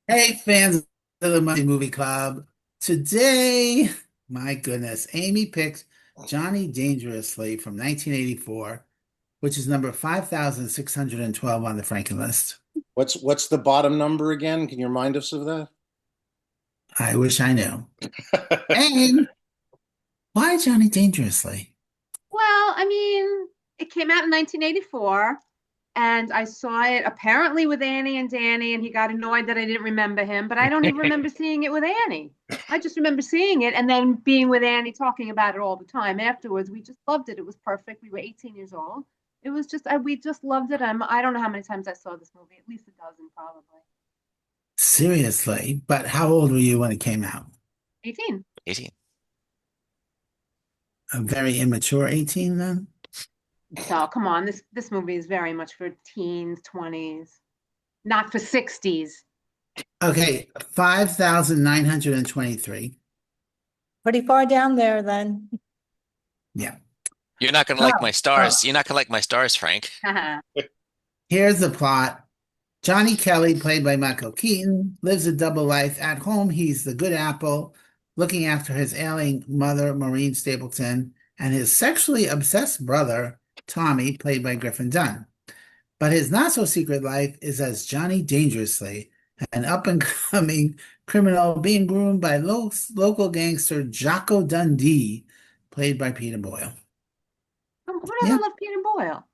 Hey, fans of the Monday Movie Club. Today, my goodness, Amy picked Johnny Dangerously from 1984, which is number 5,612 on the Franken list. What's the bottom number again? Can you remind us of that? I wish I knew. And why Johnny Dangerously? Well, I mean, it came out in 1984, and I saw it apparently with Annie and Danny, and he got annoyed that I didn't remember him, but I don't even remember seeing it with Annie. I just remember seeing it and then being with Annie talking about it all the time afterwards. We just loved it. It was perfect. We were 18 years old. It was just, we just loved it. I don't know how many times I saw this movie, at least a dozen probably. Seriously, but how old were you when it came out? 18. 18. A very immature 18 then? So come on, this movie is very much for teens, 20s, not for 60s. Okay, 5,923. Pretty far down there then. Yeah. You're not gonna Oh, like my oh, stars. You're not gonna like my stars, Frank. here's the plot. Johnny Kelly, played by Michael Keaton, lives a double life. At home, he's the good apple, looking after his ailing mother, Maureen Stapleton, and his sexually obsessed brother, Tommy, played by Griffin Dunne. But his not-so-secret life is as Johnny Dangerously, an up-and-coming criminal being groomed by local gangster Jocko Dundee, played by Peter Boyle. Who Yeah, doesn't love Peter Boyle?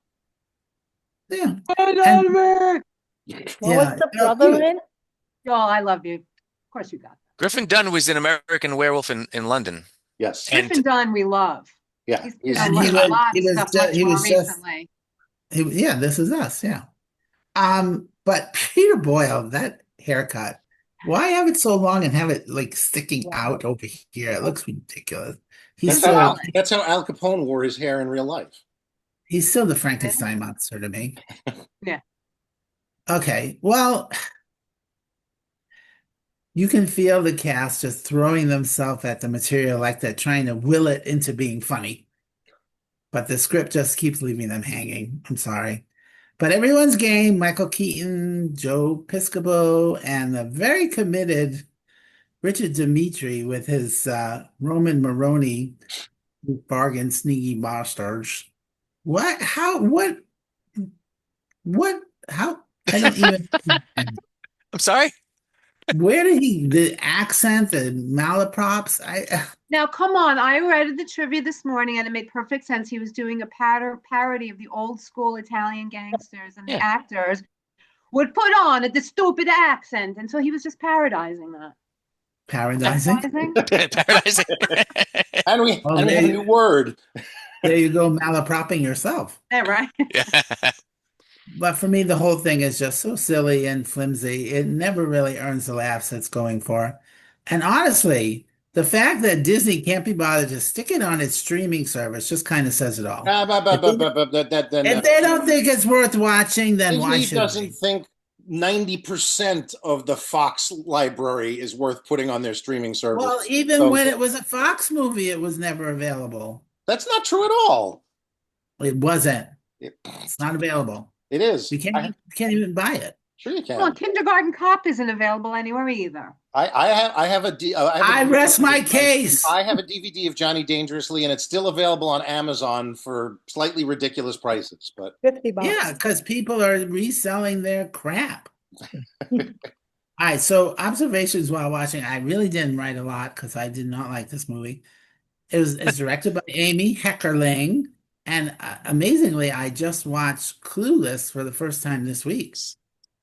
yeah. I And love What was yeah, the brother in? Oh, I love you. Of course you got that. Griffin Dunn was an American Werewolf in London, Yes. and Griffin Dunn, we love. Yeah. He's He's done and a lot of stuff much he more was just recently. yeah, This Is Us, yeah. But Peter Boyle, that haircut, why have it so long and have it like sticking Yeah. out over here? It looks ridiculous. He's that's how still Al, that's how Al Capone wore his hair in real life. he's still the Really? Frankenstein monster to me. Yeah. Okay, well, you can feel the cast just throwing themselves at the material like that, trying to will it into being funny. But the script just keeps leaving them hanging. I'm sorry. But everyone's game, Michael Keaton, Joe Piscopo, and the very committed Richard Dimitri with his Roman Moroni bargain sneaky bastards. What? How? What? How? I don't even. I'm sorry. Where did the accent, the malaprops? Now, come on. I read the trivia this morning and it made perfect sense. He was doing a parody of the old school Italian gangsters, and the Yeah, actors would put on the stupid accent. And so he was just parodizing that. Paradising. Parodizing? paradising. And we Oh, and we have a new word. there you go, malapropping yourself. Yeah, right. Yeah. But for me, the whole thing is just so silly and flimsy. It never really earns the laughs it's going for. And honestly, the fact that Disney can't be bothered to stick it on its streaming service just kind of says it all. If they, if No. they don't think it's worth watching, then why Disney should doesn't they? think 90% of the Fox library is worth putting on their streaming Well, service. even So when it was a Fox movie, it was never available. that's not true at all. It wasn't. It, It's not available. it is. We can't even buy it. Sure you Well, can. Kindergarten Cop isn't available anywhere either. I rest my case. I have a DVD of Johnny Dangerously, and it's still available on Amazon for slightly ridiculous prices. But 50 bucks. Yeah, because people are reselling their crap. All right, so observations while watching. I really didn't write a lot because I did not like this movie. It's directed by Amy Heckerling, and amazingly, I just watched Clueless for the first time this week.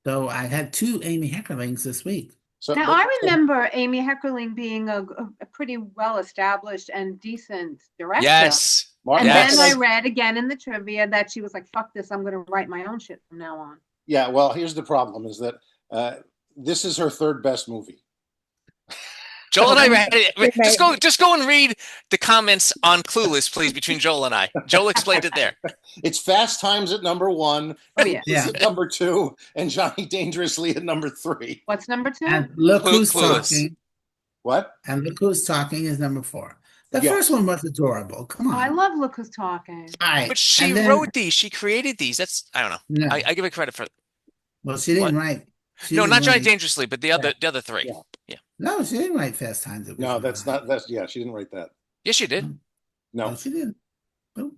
So I had two Amy Heckerlings this week. so, Now, but, I remember Amy Heckerling being a pretty well established and decent director. Yes. Martin And then I Yes. read again in the trivia that she was like, fuck this, I'm going to write my own shit from now on. yeah. Well, here's the problem: is that this is her third best movie. Joel and I read it. Remake. Just go and read the comments on Clueless, please, between Joel and I. Joel explained it there. It's Fast Times at number one, Oh, yeah. Yeah. at number two, and Johnny Dangerously at number three. What's number two? And look who's Clueless. talking. What? And look who's talking is number four. The Yes. first one was adorable. Come Oh, I on. love Look Who's Talking. All right. But she And then, wrote these. She created these. That's I don't know. no, I give her credit for well, she didn't what? write. She No, didn't not Johnny write- Dangerously, but the other three. Yeah. No, she didn't write Fast Times at No, Ridgemont that's High. not, that's, yeah, she didn't write that. Yes, you did. No, No. she didn't. Nope.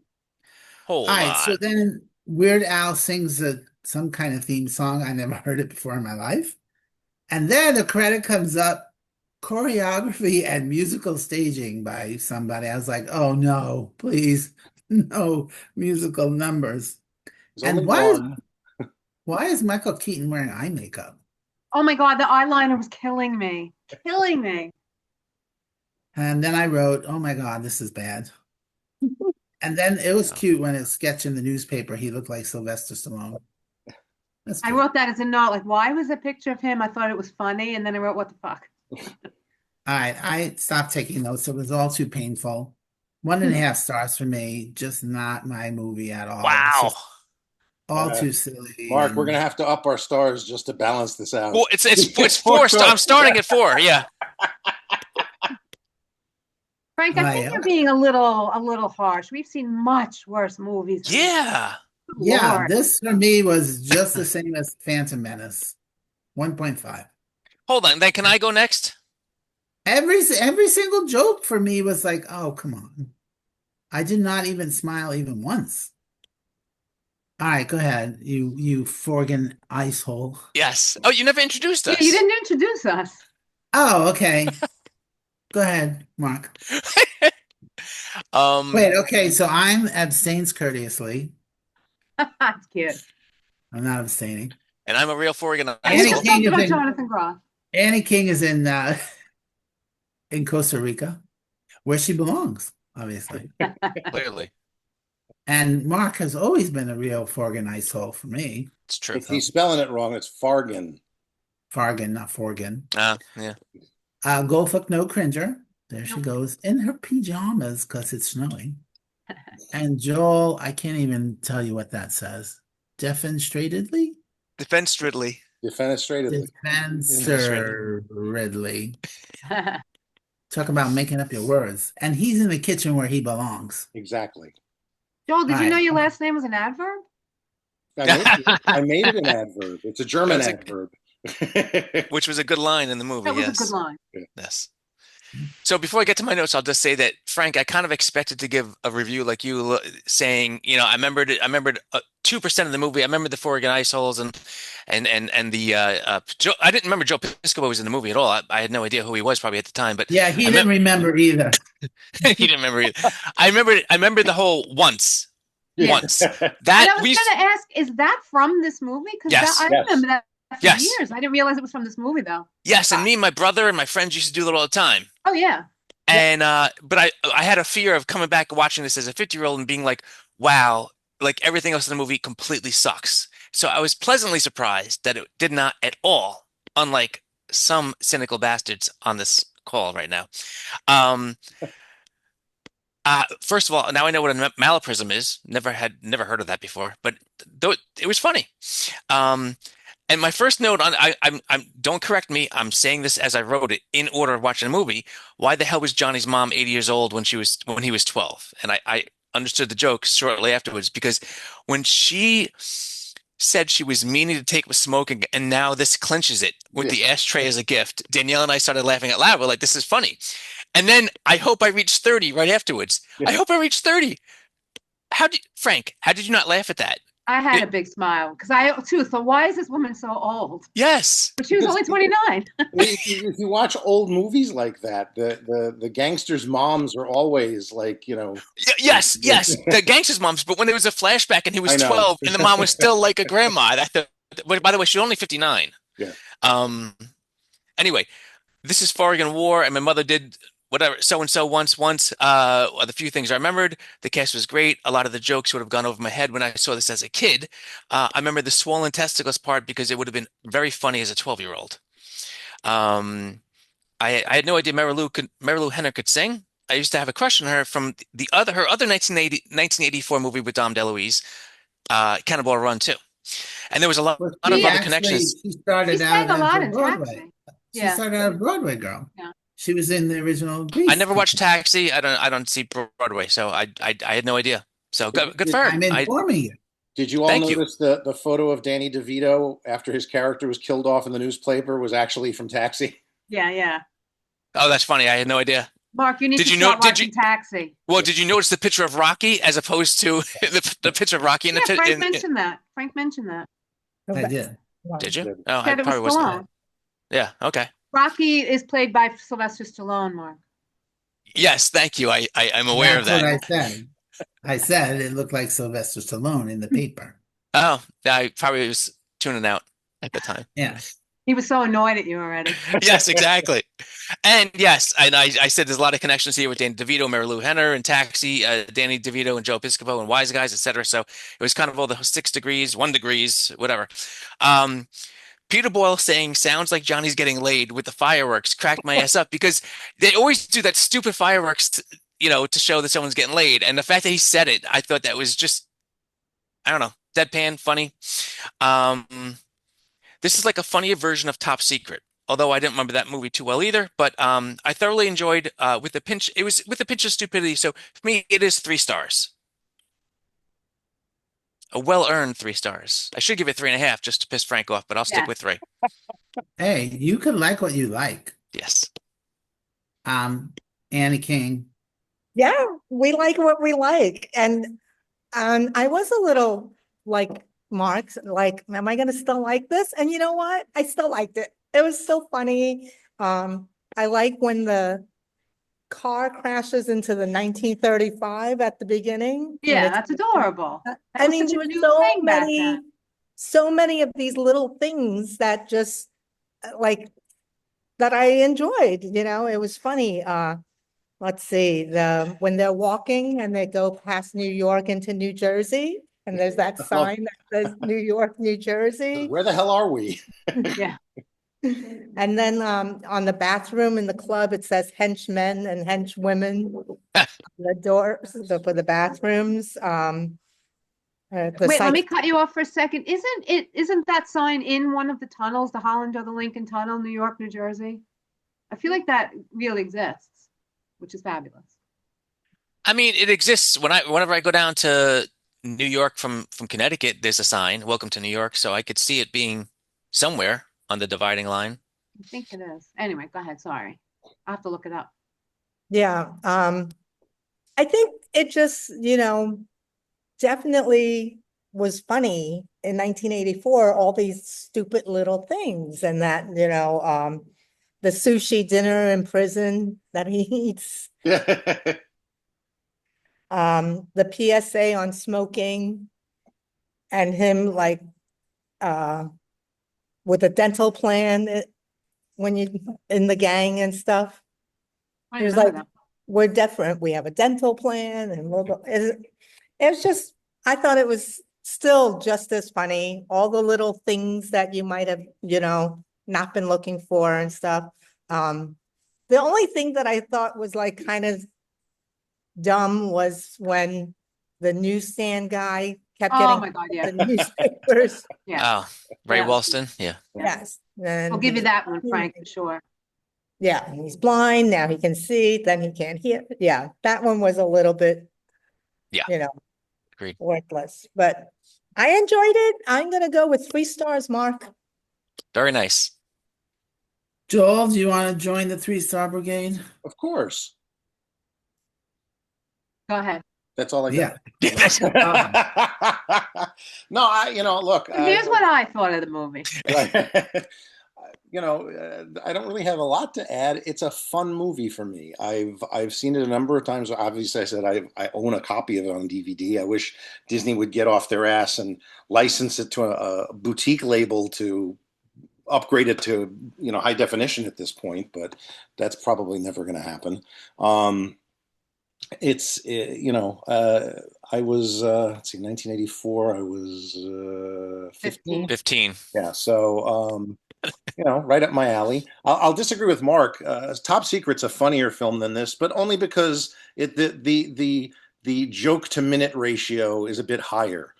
Hold All right, so on. then Weird Al sings some kind of theme song. I never heard it before in my life. And then the credit comes up, choreography and musical staging by somebody. I was like, oh no, please, no musical numbers. There's And only why one. why is Michael Keaton wearing eye makeup? Oh my God, the eyeliner was killing me. Killing me. And then I wrote, oh my God, this is bad. And then it was cute when it sketched in the newspaper. He looked like Sylvester Stallone. That's I cute. wrote that as a note, like, why was a picture of him? I thought it was funny, and then I wrote, what the fuck? All right, I stopped taking notes. It was all too painful. 1.5 stars for me. Just not my movie at all. It's Wow. just all too silly. Mark, we're and- gonna have to up our stars just to balance this out. Well, it's 4 stars. I'm starting at 4. Yeah. Frank, I think Right, you're being a little harsh. We've seen much worse movies. than this. Yeah. Good Yeah, Lord. this for me was just the same as Phantom Menace. 1.5. Hold on. Then can I go next? Every single joke for me was like, oh, come on. I did not even smile even once. All right, go ahead. You Forgan ice hole. Yes. Oh, you never introduced Yeah, us. you didn't introduce us. Oh, okay. Go ahead, Mark. Um, Wait, okay, so I'm abstains courteously. That's cute. I'm not abstaining. and I'm a real Forgan We Annie just asshole. King talked is about in- Jonathan Groff. Annie King is in Costa Rica, where she belongs, obviously. Clearly, And Mark has always been a real Forgan ice hole for me. it's true. If he's spelling it wrong, it's Fargan. Fargan, not Forgan. Yeah. Go fuck no cringer. There she Nope. goes in her pajamas because it's snowing. And Joel, I can't even tell you what that says. Defenstratedly? Defenstratedly. Defenestratedly. Defenstratedly. Talk about making up your words. And he's in the kitchen where he belongs. Exactly. Joel, did you know Right. your last name was an adverb? I made it an adverb. It's a German That's a- adverb. Which was a good line in the movie. That was Yes. a good line. Yes. So before I get to my notes, I'll just say that Frank, I kind of expected to give a review like you, saying, I remembered 2% of the movie. I remember the Forgan ice holes and the Joe. I didn't remember Joe Piscopo was in the movie at all. I had no idea who he was probably at the time, but Yeah, he I didn't remember either. he didn't remember either. I remember the whole once. Yeah. Once. And I That was we going to ask, is that from this movie? Because Yes. I Yes. remember that for Yes. years. I didn't realize it was from this movie, though. yes, and me and my brother and my friends used to do that all the time. Oh, yeah. And but I had a fear of coming back and watching this as a 50-year-old and being like, wow, like everything else in the movie completely sucks. So I was pleasantly surprised that it did not at all, unlike some cynical bastards on this call right now. First of all, now I know what a malaprism is. Never heard of that before, but though it was funny. And my first note on I'm don't correct me. I'm saying this as I wrote it in order of watching the movie. Why the hell was Johnny's mom 80 years old when he was 12? And I understood the joke shortly afterwards, because when she said she was meaning to take with smoking, and now this clinches it with the ashtray as a gift, Danielle and I started laughing out loud. We're like, this is funny. And then I hope I reach 30 right afterwards. I hope I reach 30. Frank, how did you not laugh at that? I had a big smile because so why is this woman so old? Yes. But she was only 29. If you watch old movies like that, the gangsters' moms are always like, Yes. The gangster's moms, but when there was a flashback and he was I know. 12 and the mom was still like a grandma. By the way, she was only 59. Yeah. Anyway, this is Forgan War, and my mother did whatever, so-and-so once, are the few things I remembered. The cast was great. A lot of the jokes would have gone over my head when I saw this as a kid. I remember the swollen testicles part because it would have been very funny as a 12-year-old. I had no idea Marilu Henner could sing. I used to have a crush on her from her other 1984 movie with Dom DeLuise, Cannonball Run too. And there was a lot of other connections. She started She out sang a lot as a in Broadway. Taxi. She Yeah. started out a Broadway girl. Yeah. She was in the original Grease. I never watched Taxi. I don't see Broadway, so I had no idea. So good for her. I'm informing you. Did you all Thank you. notice the photo of Danny DeVito after his character was killed off in the newspaper was actually from Taxi? Yeah. Oh, that's funny. I had no idea. Mark, you need Did to you know? start watching Taxi. Well, did you notice the picture of Rocky as opposed to the picture of Rocky in Yeah, the Frank mentioned that. Frank mentioned that. I did. Did you? Good. Oh, I Said it was probably wasn't. Stallone. Yeah. Okay. Rocky is played by Sylvester Stallone, Mark. Yes. Thank you. I'm aware of That's what that. I said. I said it looked like Sylvester Stallone in the paper. Oh, I probably was tuning out at the time. Yeah. He was so annoyed at you already. Yes, exactly. And yes, and I said there's a lot of connections here with Danny DeVito, Mary Lou Henner, and Taxi, Danny DeVito and Joe Piscopo and Wise Guys, etc. So it was kind of all the 6 degrees, 1 degrees, whatever. Peter Boyle saying sounds like Johnny's getting laid with the fireworks cracked my ass up because they always do that stupid fireworks, to show that someone's getting laid. And the fact that he said it, I thought that was just, I don't know, deadpan, funny. This is like a funnier version of Top Secret, although I didn't remember that movie too well either. But I thoroughly enjoyed with a pinch. It was with a pinch of stupidity. So for me, it is 3 stars. A well-earned 3 stars. I should give it 3.5 just to piss Frank off, but I'll stick Yeah. with 3. Hey, you can like what you like. Yes. Annie King. Yeah, we like what we like. And I was a little like Mark, like, am I gonna still like this? And you know what? I still liked it. It was so funny. I like when the car crashes into the 1935 at the beginning. when Yeah, it's- that's adorable. That I was mean, such a there new were so thing back many, then. so many of these little things that just like that I enjoyed, it was funny. Let's see, when they're walking and they go past New York into New Jersey, and there's that sign that says New York, New Jersey. Where the hell are we? Yeah. And then on the bathroom in the club, it says henchmen and henchwomen. The doors for the bathrooms. Wait, let me cut you off for a second. Isn't that sign in one of the tunnels, the Holland or the Lincoln Tunnel, New York, New Jersey? I feel like that really exists, which is fabulous. I mean, it exists whenever I go down to New York from Connecticut, there's a sign, "Welcome to New York," so I could see it being somewhere on the dividing line. I think it is. Anyway, go ahead. Sorry. I'll have to look it up. Yeah, I think it just, definitely was funny in 1984, all these stupid little things and that, the sushi dinner in prison that he eats, the PSA on smoking and him like, with a dental plan when you in the gang and stuff. I He was remember like, we're different. We have a dental plan and it was just, I thought it was still just as funny. All the little things that you might have, not been looking for and stuff. The only thing that I thought was like kind of dumb was when the newsstand guy kept Oh getting my God, yeah. the newspapers. Yeah. Oh, Ray Yeah. Walston. Yeah. Yes. I'll give you that one, Frank, for sure. Yeah, he's blind, now he can see, then he can't hear. Yeah, that one was a little bit. Yeah. You know. Agreed. Worthless, but I enjoyed it. I'm gonna go with 3 stars, Mark. Very nice. Joel, do you want to join the 3-star brigade? Of course. Go ahead. That's all I got. Yeah. No, look. Here's what I thought of the movie. I don't really have a lot to add. It's a fun movie for me. I've seen it a number of times. Obviously, I said I own a copy of it on DVD. I wish Disney would get off their ass and license it to a boutique label to upgrade it to high definition at this point, but that's probably never going to happen. I was let's see, 1984. I was 15. 15. Yeah, so right up my alley. I'll disagree with Mark. Top Secret's a funnier film than this, but only because the joke to minute ratio is a bit higher.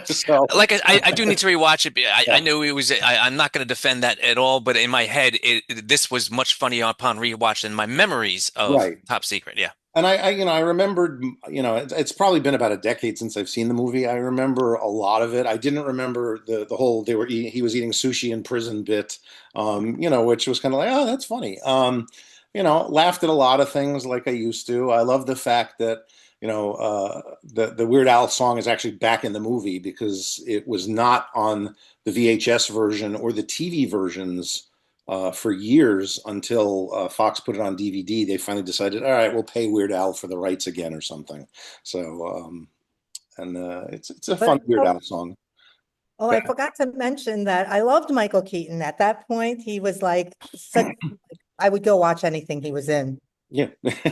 So Like I do need to rewatch it. I knew it was. I'm not going to defend that at all. But in my head, this was much funnier upon rewatch than my memories of Right. Top Secret. Yeah. And I remembered, it's probably been about a decade since I've seen the movie. I remember a lot of it. I didn't remember the whole he was eating sushi in prison bit, which was kind of like, oh, that's funny. Laughed at a lot of things like I used to. I love the fact that, the Weird Al song is actually back in the movie because it was not on the VHS version or the TV versions for years until Fox put it on DVD. They finally decided, all right, we'll pay Weird Al for the rights again or something. So, it's a fun Weird Al song. Oh, I forgot to mention that I loved Michael Keaton. At that point, he was like I would go watch anything he was in. Yeah,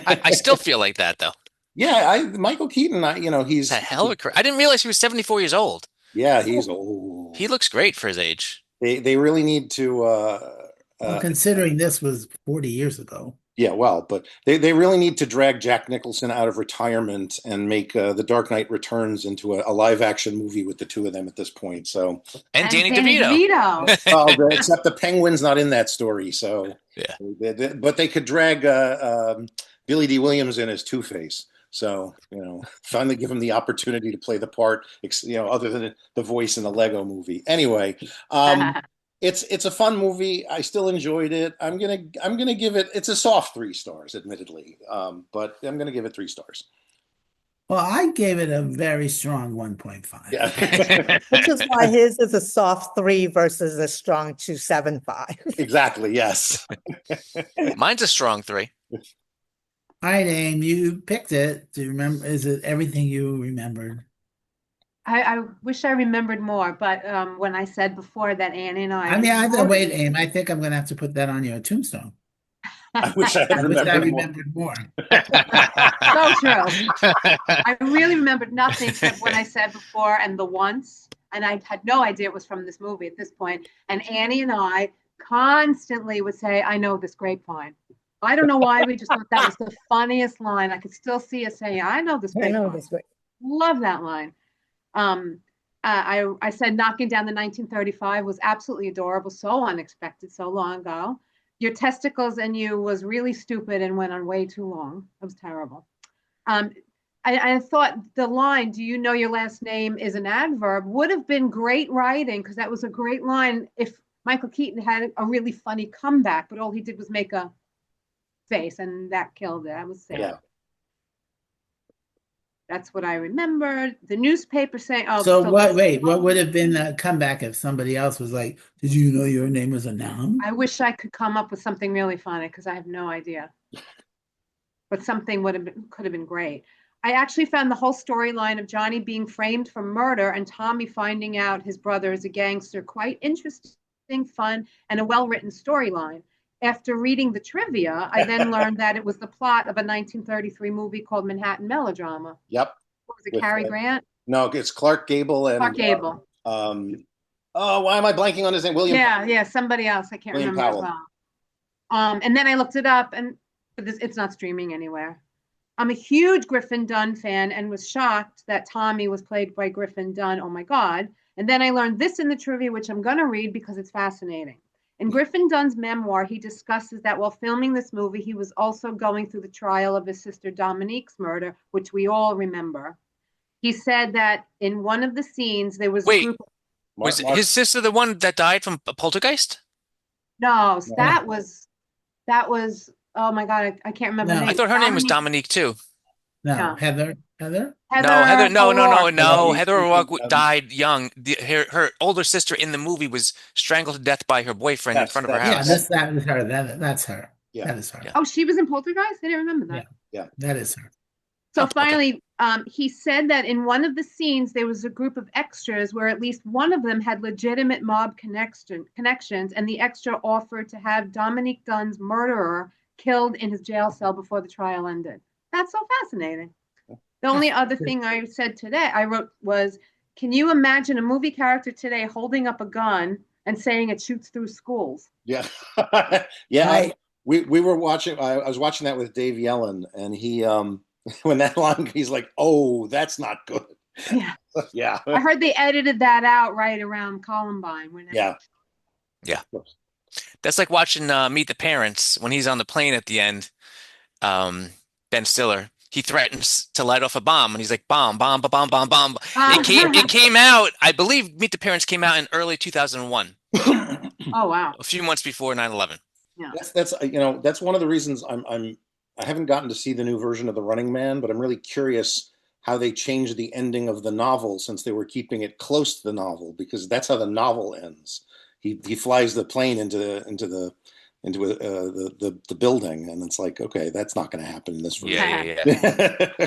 I still feel like that though. Yeah, Michael Keaton, He's a hell of a career. I didn't realize he was 74 years old. Yeah, he's old. He looks great for his age. They really need to Well, considering this was 40 years ago. Yeah, well, but they really need to drag Jack Nicholson out of retirement and make The Dark Knight Returns into a live action movie with the two of them at this point. So and Danny DeVito. Except the Penguin's not in that story. So yeah, but they could drag Billy D. Williams in as Two-Face. So finally give him the opportunity to play the part. Other than the voice in the Lego Movie. Anyway. It's a fun movie. I still enjoyed it. I'm gonna give it. It's a soft 3 stars, admittedly, but I'm gonna give it 3 stars. Well, I gave it a very strong 1.5. Yeah, which is why his is a soft 3 versus a strong 2.75. Exactly. Yes. Mine's a strong 3. All right, Aim, you picked it. Do you remember? Is it everything you remembered? I wish I remembered more, but when I said before that Annie and I wait, Aim, I think I'm going to have to put that on your tombstone. I wish I had remembered more. So true. I really remembered nothing except what I said before and the once, and I had no idea it was from this movie at this point. And Annie and I constantly would say, "I know this grapevine." I don't know why, we just thought that was the funniest line. I could still see us saying, "I know this grapevine." Love that line. I said knocking down the 1935 was absolutely adorable, so unexpected, so long ago. Your testicles and you was really stupid and went on way too long. It was terrible. I thought the line, "Do you know your last name is an adverb," would have been great writing because that was a great line if Michael Keaton had a really funny comeback, but all he did was make a face and that killed it. I was sad. Yeah. That's what I remembered. The newspaper saying, "Oh." So what? Wait, what would have been the comeback if somebody else was like, "Did you know your name was a noun?" I wish I could come up with something really funny because I have no idea. But something could have been great. I actually found the whole storyline of Johnny being framed for murder and Tommy finding out his brother is a gangster quite interesting, fun, and a well-written storyline. After reading the trivia, I then learned that it was the plot of a 1933 movie called Manhattan Melodrama. Yep. What was it, Cary Grant? No, it's Clark Gable and Clark Gable. Why am I blanking on his name? William. Yeah, somebody else. I can't remember as well. And then I looked it up, and it's not streaming anywhere. I'm a huge Griffin Dunne fan and was shocked that Tommy was played by Griffin Dunne. Oh my God. And then I learned this in the trivia, which I'm going to read because it's fascinating. In Griffin Dunne's memoir, he discusses that while filming this movie, he was also going through the trial of his sister Dominique's murder, which we all remember. He said that in one of the scenes, there was a group of... Was his sister the one that died from a poltergeist? No, that was, oh my God, I can't remember the name. I thought her name was Dominique too. No, Heather? No, Heather O'Rourke died young. Her older sister in the movie was strangled to death by her boyfriend in front of her house. Yeah, that was her. That's her. Yeah. That is her. Oh, she was in Poltergeist? I didn't remember that. Yeah. That is her. So finally, he said that in one of the scenes, there was a group of extras where at least one of them had legitimate mob connections, and the extra offered to have Dominique Dunne's murderer killed in his jail cell before the trial ended. That's so fascinating. The only other thing I said today, I wrote was, can you imagine a movie character today holding up a gun and saying it shoots through schools? Yeah. Yeah. We were watching, I was watching that with Dave Yellen, and he, when that line, he's like, "Oh, that's not good." Yeah. Yeah. I heard they edited that out right around Columbine. Yeah. That's like watching Meet the Parents when he's on the plane at the end. Ben Stiller. he threatens to light off a bomb, and he's like, bomb, bomb, ba- bomb, bomb, bomb. Ah. It came out, I believe Meet the Parents came out in early 2001, Oh, wow. a few months before 9/11. That's that's one of the reasons I haven't gotten to see the new version of The Running Man, but I'm really curious how they changed the ending of the novel, since they were keeping it close to the novel, because that's how the novel ends. He flies the plane into the building, and it's like, okay, that's not going to happen in this version.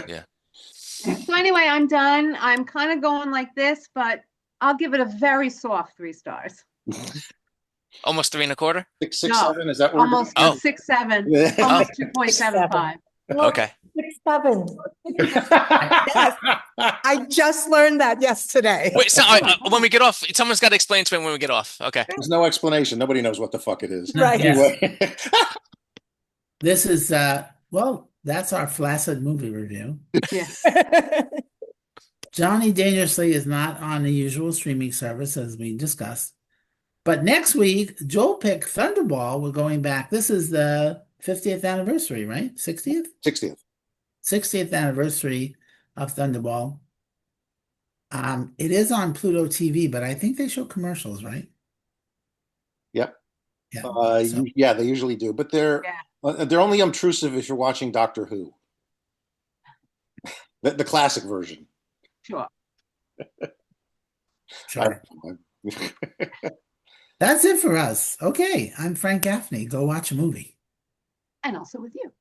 Yeah. So anyway, I'm done. I'm kind of going like this, but I'll give it a very soft 3 stars. Almost 3.25. 6, No, 7, is that where we're Almost Oh. 6, 7, going? almost 2.75. Okay. 6, 7. I just learned that yesterday. Wait, so when we get off, someone's got to explain to me when we get off. Okay. There's no explanation. Nobody knows what the fuck it is. Right. Yes. Anyway. This is well, that's our flaccid movie review. Yes. Johnny Dangerously is not on the usual streaming service, as we discussed. But next week, Joel picked Thunderball. We're going back. This is the 50th anniversary, right? 60th? 60th. 60th anniversary of Thunderball. It is on Pluto TV, but I think they show commercials, right? Yep. Yeah. So- Yeah, they usually do, but they're only obtrusive if you're watching Doctor Who, the classic version. Sure. Sure. That's it for us. Okay, I'm Frank Gaffney. Go watch a movie. And also with you.